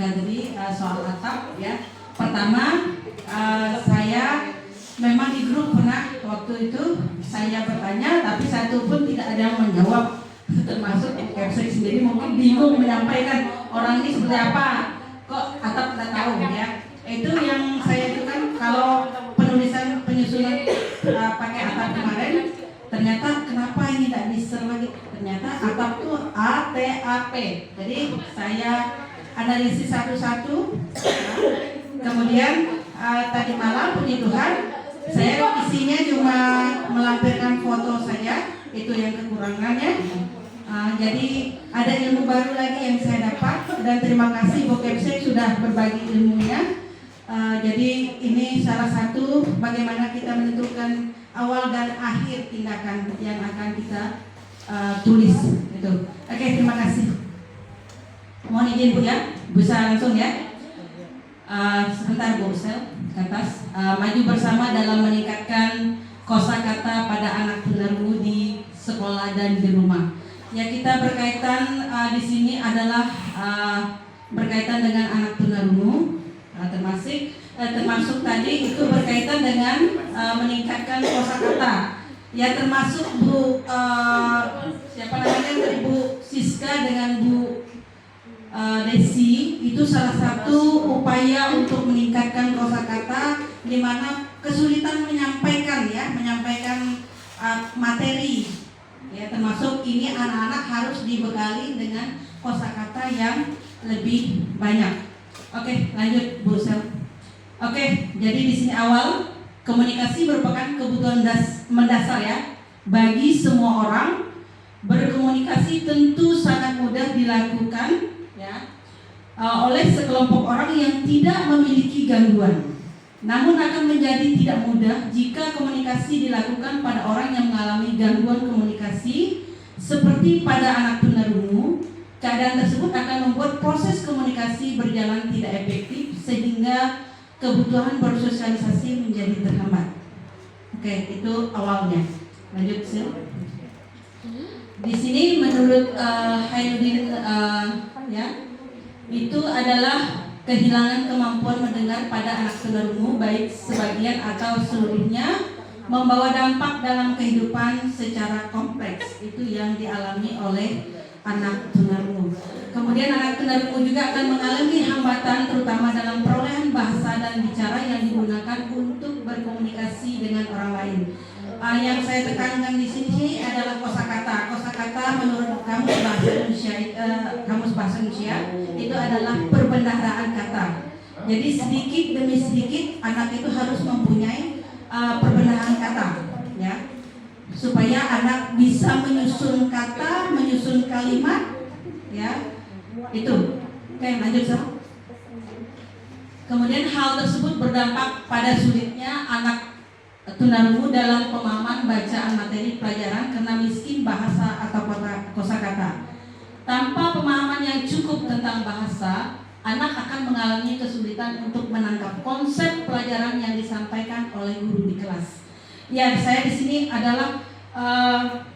ceritakan tadi soal atap ya. Pertama, saya memang di grup pernah waktu itu saya bertanya, tapi satu pun tidak ada yang menjawab. Termasuk Capsek sendiri mungkin bingung menyampaikan orang ini seperti apa. Kok atap tidak tahu ya. Itu yang saya itu kan kalau penyusunan pakai atap kemarin, ternyata kenapa ini tidak bisa lagi? Ternyata atap itu ATAP. Jadi saya analisis satu-satu. Kemudian tadi malam puji Tuhan, saya isinya cuma melampirkan foto saya, itu yang kekurangannya. Jadi ada ilmu baru lagi yang saya dapat, dan terima kasih Bu Capsek sudah berbagi ilmunya. Jadi ini salah satu bagaimana kita menentukan awal dan akhir tindakan yang akan kita tulis itu. Oke, terima kasih. Mohon izin Bu ya, bisa langsung ya. Sebentar Bu Sel, ke atas. Maju bersama dalam meningkatkan kosakata pada anak tunarungu di sekolah dan di rumah. Ya, kita berkaitan di sini adalah berkaitan dengan anak tunarungu. Termasuk tadi itu berkaitan dengan meningkatkan kosakata. Ya, termasuk Bu siapa namanya dari Bu Siska dengan Bu Desi, itu salah satu upaya untuk meningkatkan kosakata, di mana kesulitan menyampaikan materi. Ya, termasuk ini anak-anak harus dibekali dengan kosakata yang lebih banyak. Oke, lanjut Bu Sel. Oke, jadi di sini awal komunikasi merupakan kebutuhan mendasar ya bagi semua orang. Berkomunikasi tentu sangat mudah dilakukan ya oleh sekelompok orang yang tidak memiliki gangguan. Namun akan menjadi tidak mudah jika komunikasi dilakukan pada orang yang mengalami gangguan komunikasi seperti pada anak tunarungu. Keadaan tersebut akan membuat proses komunikasi berjalan tidak efektif sehingga kebutuhan bersosialisasi menjadi terhambat. Oke, itu awalnya. Lanjut Sil. Di sini menurut Hairudin ya, itu adalah kehilangan kemampuan mendengar pada anak tunarungu baik sebagian atau seluruhnya membawa dampak dalam kehidupan secara kompleks. Itu yang dialami oleh anak tunarungu. Kemudian anak tunarungu juga akan mengalami hambatan terutama dalam perolehan bahasa dan bicara yang digunakan untuk berkomunikasi dengan orang lain. Yang saya tekankan di sini adalah kosakata. Kosakata menurut Kamus Bahasa Indonesia itu adalah perbendaharaan kata. Jadi sedikit demi sedikit anak itu harus mempunyai perbendaharaan kata, ya, supaya anak bisa menyusun kata, menyusun kalimat, ya, itu. Oke, lanjut Sob. Kemudian hal tersebut berdampak pada sulitnya anak tunarungu dalam pemahaman bacaan materi pelajaran karena miskin bahasa atau kosakata. Tanpa pemahaman yang cukup tentang bahasa, anak akan mengalami kesulitan untuk menangkap konsep pelajaran yang disampaikan oleh guru di kelas. Ya, saya di sini adalah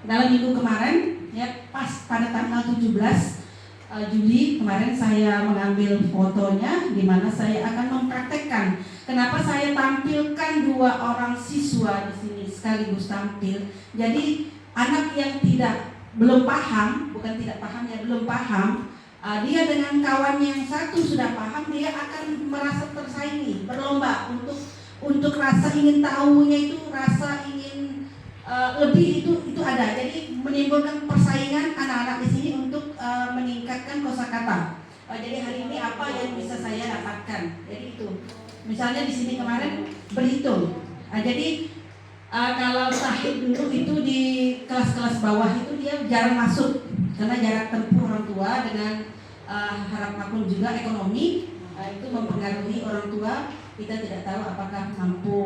dalam minggu kemarin, ya, pas pada tanggal 17 Juli kemarin saya mengambil fotonya, di mana saya akan mempraktekkan. Kenapa saya tampilkan 2 orang siswa di sini sekaligus tampil? Jadi anak yang belum paham, bukan tidak paham ya, belum paham, dia dengan kawannya yang satu sudah paham, dia akan merasa tersaingi, berlomba untuk rasa ingin tahunya itu, rasa ingin lebih itu ada. Jadi menimbulkan persaingan anak-anak di sini untuk meningkatkan kosakata. Jadi hari ini apa yang bisa saya dapatkan? Jadi itu. Misalnya di sini kemarin berhitung. Jadi kalau sahid dulu itu di kelas-kelas bawah itu dia jarang masuk karena jarak tempuh orang tua dengan harap maklum juga ekonomi itu mempengaruhi orang tua. Kita tidak tahu apakah mampu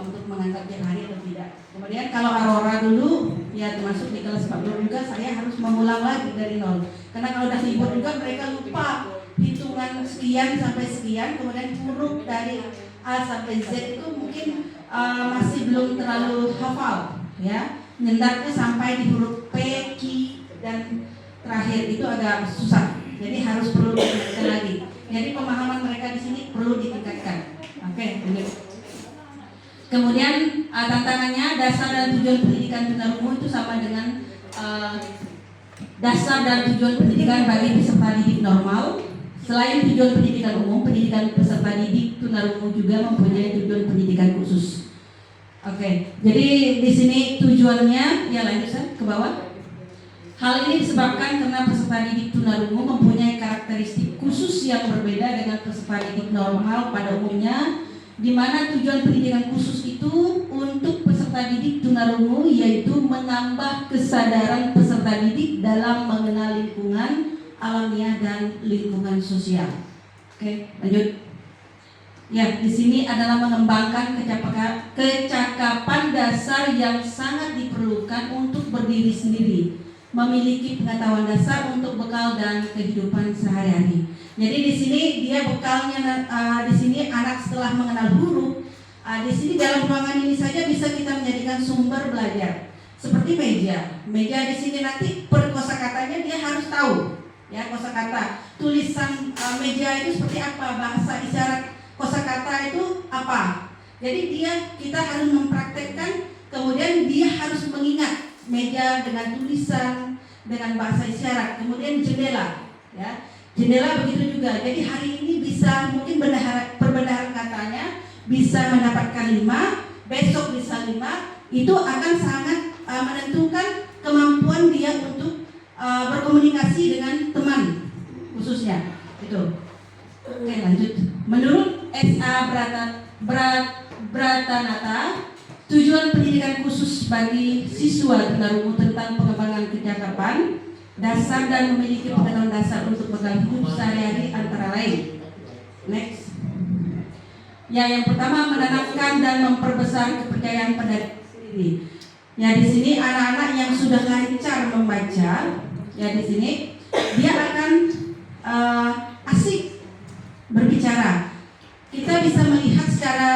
untuk mengantar tiap hari atau tidak. Kemudian kalau Aurora dulu ya termasuk di kelas 40 juga saya harus mengulang lagi dari nol. Karena kalau udah libur juga mereka lupa hitungan sekian sampai sekian, kemudian huruf dari A sampai Z itu mungkin masih belum terlalu hafal, ya. Nyendatnya sampai di huruf P, Q dan terakhir itu agak susah. Jadi harus perlu diingatkan lagi. Kemudian tantangannya dasar dan tujuan pendidikan tunarungu itu sama dengan dasar dan tujuan pendidikan bagi peserta didik normal. Selain tujuan pendidikan umum, pendidikan peserta didik tunarungu juga mempunyai tujuan pendidikan khusus. Oke, jadi di sini tujuannya, ya lanjut ke bawah. Hal ini disebabkan karena peserta didik tunarungu mempunyai karakteristik khusus yang berbeda dengan peserta didik normal pada umumnya, di mana tujuan pendidikan khusus itu untuk peserta didik tunarungu yaitu menambah kesadaran peserta didik dalam mengenal lingkungan alamiah dan lingkungan sosial. Oke, lanjut. Ya, di sini adalah mengembangkan kecakapan dasar yang sangat diperlukan untuk berdiri sendiri, memiliki pengetahuan dasar untuk bekal dan kehidupan sehari-hari. Jadi di sini dia bekalnya, di sini anak setelah mengenal huruf, di sini dalam ruangan ini saja bisa kita menjadikan sumber belajar. Seperti meja di sini nanti per kosakatanya dia harus tahu, ya kosakata. Tulisan meja itu seperti apa, bahasa isyarat kosakata itu apa. Jadi kita harus mempraktekkan, kemudian dia harus mengingat meja dengan tulisan, dengan bahasa isyarat. Kemudian jendela, ya. Jendela begitu juga. Jadi hari ini bisa mungkin perbendaharaan katanya bisa mendapatkan 5, besok bisa 5. Itu akan sangat menentukan kemampuan dia untuk berkomunikasi dengan teman khususnya. Itu. Oke, lanjut. Menurut S.A. Bratanata, tujuan pendidikan khusus bagi siswa tunarungu tentang pengembangan kecakapan dasar dan memiliki pengetahuan dasar untuk bekal hidup sehari-hari antara lain. Next. Ya, yang pertama menanamkan dan memperbesar kepercayaan pada diri sendiri. Ya, di sini anak-anak yang sudah lancar membaca, ya di sini dia akan asik berbicara. Kita bisa melihat secara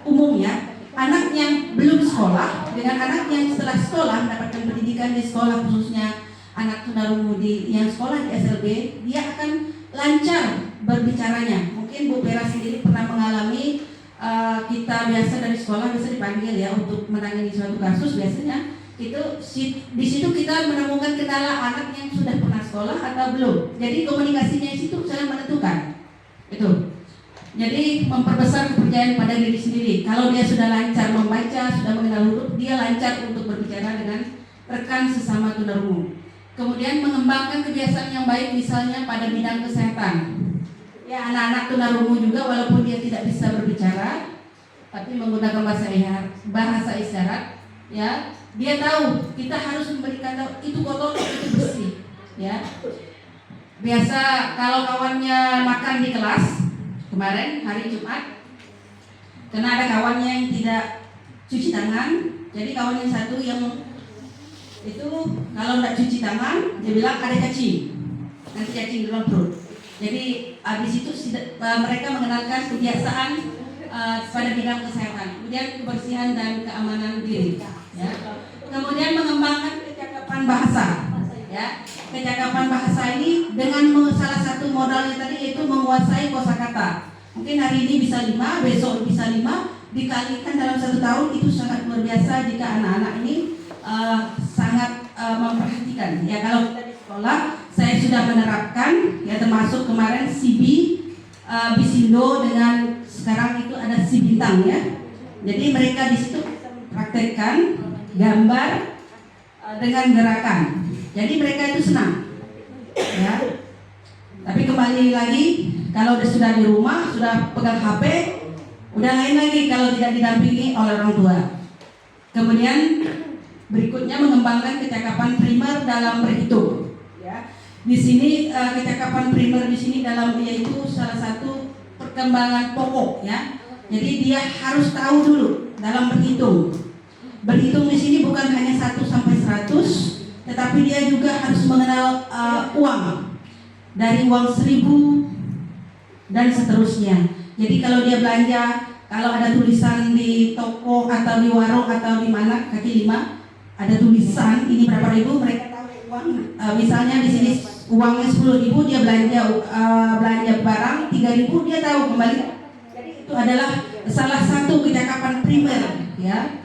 umum ya, anak yang belum sekolah dengan anak yang setelah sekolah mendapatkan pendidikan di sekolah, khususnya anak tunarungu yang sekolah di SLB, dia akan lancar berbicaranya. Mungkin Bu Vera sendiri pernah mengalami, kita biasa dari sekolah bisa dipanggil ya untuk menangani suatu kasus, biasanya itu di situ kita menemukan kendala anak yang sudah pernah sekolah atau belum. Jadi komunikasinya di situ sangat menentukan. Itu. Jadi memperbesar kepercayaan pada diri sendiri. Kalau dia sudah lancar membaca, sudah mengenal huruf, dia lancar untuk berbicara dengan rekan sesama tunarungu. Kemudian mengembangkan kebiasaan yang baik, misalnya pada bidang kesehatan. Ya, anak-anak tunarungu juga walaupun dia tidak bisa berbicara, tapi menggunakan bahasa isyarat, ya dia tahu kita harus memberikan tahu itu kotor, itu bersih. Ya, biasa kalau kawannya makan di kelas kemarin hari Jumat, karena ada kawannya yang tidak cuci tangan, jadi kawan yang satu yang itu kalau tidak cuci tangan, dia bilang ada cacing, nanti cacing di dalam perut. Jadi di situ mereka mengenalkan kebiasaan pada bidang kesehatan, kemudian kebersihan dan keamanan diri. Ya. Kemudian mengembangkan kecakapan bahasa. Ya. Kecakapan bahasa ini dengan salah satu modalnya tadi yaitu menguasai kosakata. Mungkin hari ini bisa 5, besok bisa 5, dikalikan dalam 1 tahun itu sangat luar biasa jika anak-anak ini sangat memperhatikan. Ya, kalau kita di sekolah saya sudah menerapkan ya, termasuk kemarin CB Bisindo dengan sekarang itu ada si bintang ya. Jadi mereka di situ praktekkan gambar dengan gerakan. Jadi mereka itu senang. Ya. Tapi kembali lagi kalau sudah di rumah, sudah pegang HP, udah lain lagi kalau tidak didampingi oleh orang tua. Kemudian berikutnya mengembangkan kecakapan primer dalam berhitung. Ya. Di sini kecakapan primer di sini dalam yaitu salah satu perkembangan pokok ya. Jadi dia harus tahu dulu dalam berhitung. Berhitung di sini bukan hanya 1 sampai 100, tetapi dia juga harus mengenal uang. Dari uang 1000 dan seterusnya. Jadi kalau dia belanja, kalau ada tulisan di toko atau di warung atau di mana kaki 5 ada tulisan ini berapa ribu, mereka tahu uang. Misalnya di sini uangnya 10.000, dia belanja barang 3.000, dia tahu kembali. Jadi itu adalah salah satu kecakapan primer ya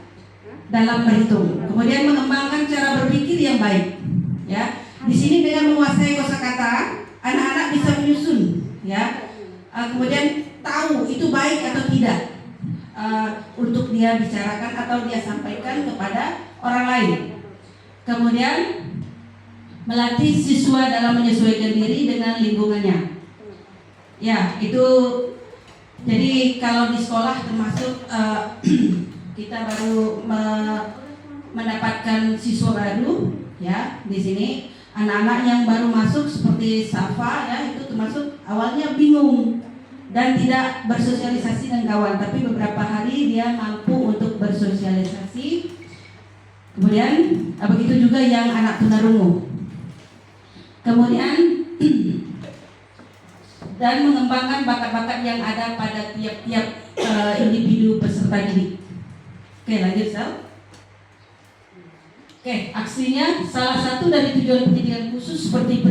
dalam berhitung. Kemudian mengembangkan cara berpikir yang baik ya. Di sini dengan menguasai kosakata, anak-anak bisa menyusun ya. Kemudian tahu itu baik atau tidak untuk dia bicarakan atau dia sampaikan kepada orang lain. Kemudian melatih siswa dalam menyesuaikan diri dengan lingkungannya. Ya, itu jadi kalau di sekolah termasuk kita baru mendapatkan siswa baru ya di sini. Anak-anak yang baru masuk seperti Safa ya, itu termasuk awalnya bingung dan tidak bersosialisasi dengan kawan, tapi beberapa hari dia mampu untuk bersosialisasi. Kemudian begitu juga yang anak tunarungu. Kemudian dan mengembangkan bakat-bakat yang ada pada tiap-tiap individu peserta didik. Oke, lanjut Sal. Oke, aksinya salah satu dari tujuan pendidikan khusus seperti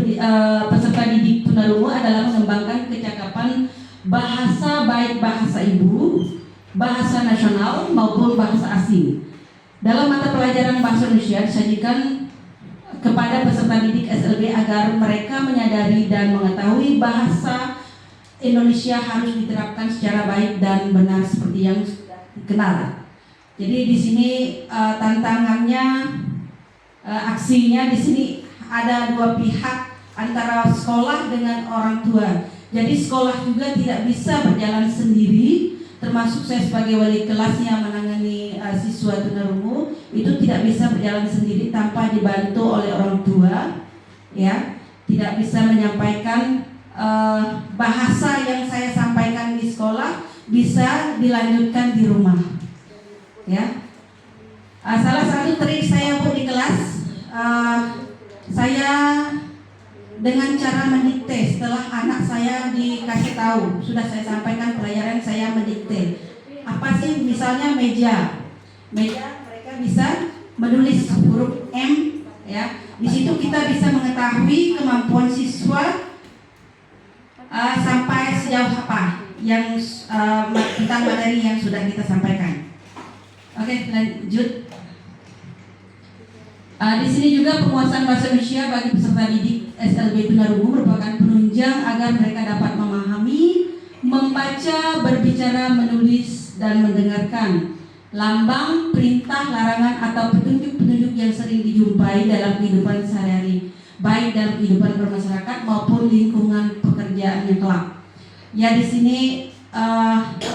peserta didik tunarungu adalah mengembangkan kecakapan bahasa, baik bahasa ibu, bahasa nasional maupun bahasa asing. Dalam mata pelajaran bahasa Indonesia disajikan kepada peserta didik SLB agar mereka menyadari dan mengetahui bahasa Indonesia harus diterapkan secara baik dan benar seperti yang sudah dikenal. Jadi di sini tantangannya, aksinya di sini ada dua pihak antara sekolah dengan orang tua. Jadi sekolah juga tidak bisa berjalan sendiri, termasuk saya sebagai wali kelas yang menangani siswa tunarungu itu tidak bisa berjalan sendiri tanpa dibantu oleh orang tua, ya. Tidak bisa menyampaikan bahasa yang saya sampaikan di sekolah bisa dilanjutkan di rumah, ya. Salah satu trik saya Bu di kelas, saya dengan cara mendikte. Setelah anak saya dikasih tahu, sudah saya sampaikan pelajaran, saya mendikte. Apa sih misalnya meja mereka bisa menulis huruf M ya. Di situ kita bisa mengetahui kemampuan siswa sampai sejauh apa yang tentang materi yang sudah kita sampaikan. Oke, lanjut. Di sini juga penguasaan bahasa Indonesia bagi peserta didik SLB tunarungu merupakan penunjang agar mereka dapat memahami, membaca, berbicara, menulis, dan mendengarkan lambang, perintah, larangan, atau petunjuk-petunjuk yang sering dijumpai dalam kehidupan sehari-hari, baik dalam kehidupan bermasyarakat maupun lingkungan pekerjaan yang kelak. Ya di sini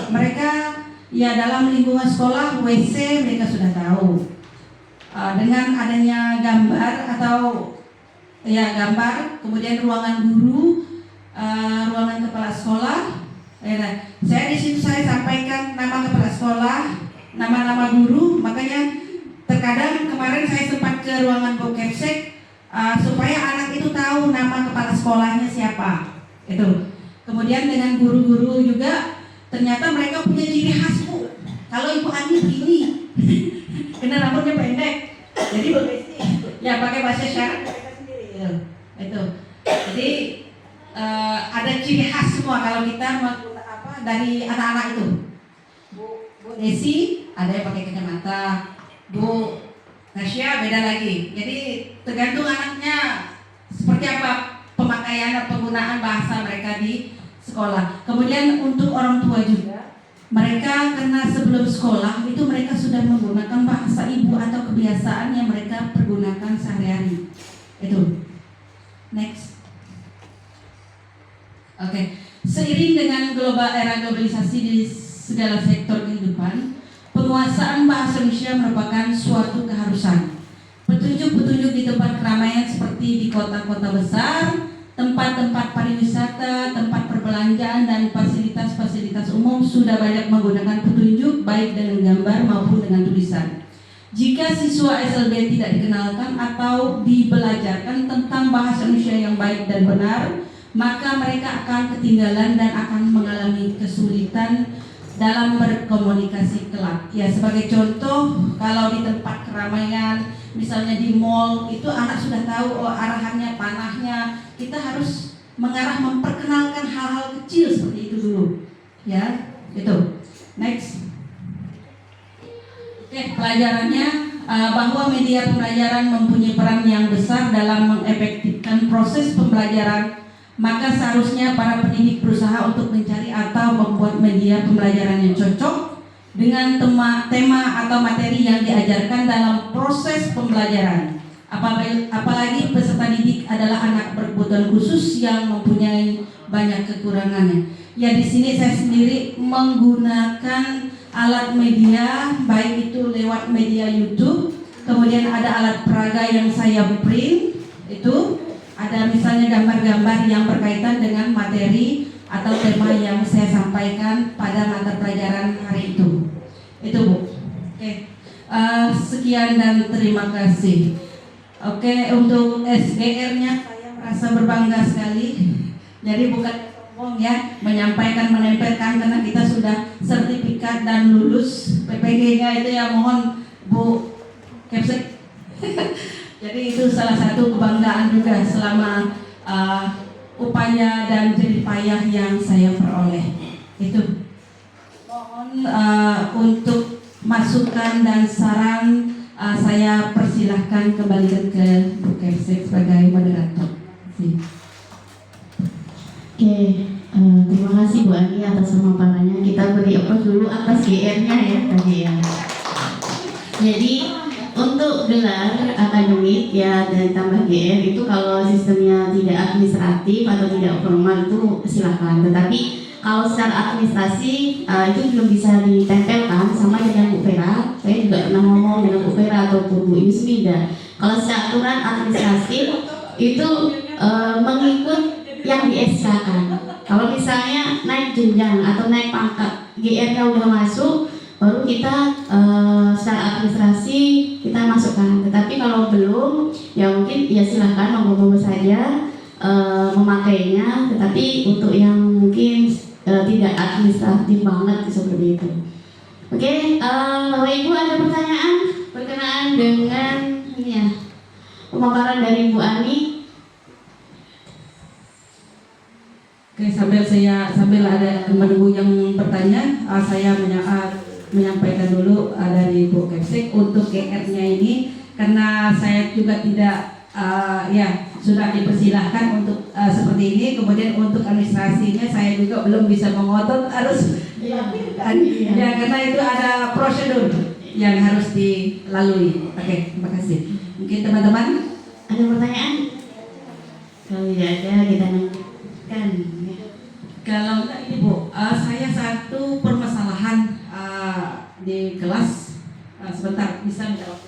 mereka ya dalam lingkungan sekolah WC mereka sudah tahu. Dengan adanya gambar atau ya gambar, kemudian ruangan guru, ruangan kepala sekolah. Saya di sini saya sampaikan nama kepala sekolah, nama-nama guru. Makanya terkadang kemarin saya sempat ke ruangan Bokepsek supaya anak itu tahu nama kepala sekolahnya siapa. Itu. Kemudian dengan guru-guru juga ternyata mereka punya ciri khas Bu. Kalau Ibu Ani begini. Karena rambutnya pendek, jadi berbesi. Ya pakai bahasa syarat mereka sendiri. Itu. Jadi ada ciri khas semua kalau kita dari anak-anak itu. Bu Desi ada yang pakai kacamata, Bu Tasya beda lagi. Jadi tergantung anaknya seperti apa pemakaian atau penggunaan bahasa mereka di sekolah. Kemudian untuk orang tua juga. Mereka karena sebelum sekolah itu mereka sudah menggunakan bahasa ibu atau kebiasaan yang mereka pergunakan sehari-hari. Itu. Next. Oke. Seiring dengan era globalisasi di segala sektor kehidupan, penguasaan bahasa Indonesia merupakan suatu keharusan. Petunjuk-petunjuk di tempat keramaian seperti di kota-kota besar, tempat-tempat pariwisata, tempat perbelanjaan, dan fasilitas-fasilitas umum sudah banyak menggunakan petunjuk baik dengan gambar maupun dengan tulisan. Jika siswa SLB tidak dikenalkan atau dibelajarkan tentang bahasa Indonesia yang baik dan benar, maka mereka akan ketinggalan dan akan mengalami kesulitan dalam berkomunikasi kelak. Ya, sebagai contoh, kalau di tempat keramaian, misalnya di mall, itu anak sudah tahu arahannya, panahnya. Kita harus memperkenalkan hal-hal kecil seperti itu dulu. Ya, itu. Next. pengajarannya bahwa media pembelajaran mempunyai peran yang besar dalam mengefektifkan proses pembelajaran, maka seharusnya para pendidik berusaha untuk mencari atau membuat media pembelajaran yang cocok dengan tema atau materi yang diajarkan dalam proses pembelajaran. Apalagi peserta didik adalah anak berkebutuhan khusus yang mempunyai banyak kekurangannya. Ya, di sini saya sendiri menggunakan alat media, baik itu lewat media YouTube, kemudian ada alat peraga yang saya print, itu ada misalnya gambar-gambar yang berkaitan dengan materi atau tema yang saya sampaikan pada mata pelajaran hari itu. Itu Bu. Oke. Sekian dan terima kasih. Oke, untuk SGR-nya saya merasa berbangga sekali. Jadi bukan sombong ya, menempelkan karena kita sudah sertifikat dan lulus PPG-nya itu ya, mohon Bu Kepsek. Jadi itu salah satu kebanggaan juga selama upaya dan jerih payah yang saya peroleh. Itu mohon untuk masukan dan saran saya persilahkan kembalikan ke Bu Kepsek sebagai moderator. Oke, terima kasih Bu Ani atas pemaparannya. Kita beri applause dulu atas GR-nya ya tadi ya. Jadi untuk gelar akademik ya dan tambah GR itu kalau sistemnya tidak administratif atau tidak formal itu silakan. Tetapi kalau secara administrasi itu belum bisa ditempelkan sama dengan Bu Vera. Saya juga pernah ngomong dengan Bu Vera ataupun Bu Yusmida. Kalau secara aturan administratif itu mengikut yang di SK-kan. Kalau misalnya naik jenjang atau naik pangkat, GR-nya udah masuk, baru kita secara administrasi kita masukkan. Tetapi kalau belum, ya mungkin ya silahkan monggo-monggo saja memakainya. Tetapi untuk yang mungkin tidak administratif banget seperti itu. Oke, Bapak Ibu ada pertanyaan berkenaan dengan ini ya, pemaparan dari Bu Ani? Oke, sambil ada menunggu yang bertanya, saya menyampaikan dulu dari Bu Kepsek untuk GR-nya ini, karena saya juga tidak ya sudah dipersilahkan untuk seperti ini. Kemudian untuk administrasinya saya juga belum bisa mengotot harus dilakukan ya, karena itu ada prosedur yang harus dilalui. Oke, terima kasih. Mungkin teman-teman ada pertanyaan? Kalau tidak ada kita lanjutkan. Kalau enggak ini Bu, saya satu permasalahan di kelas, sebentar bisa menjawab.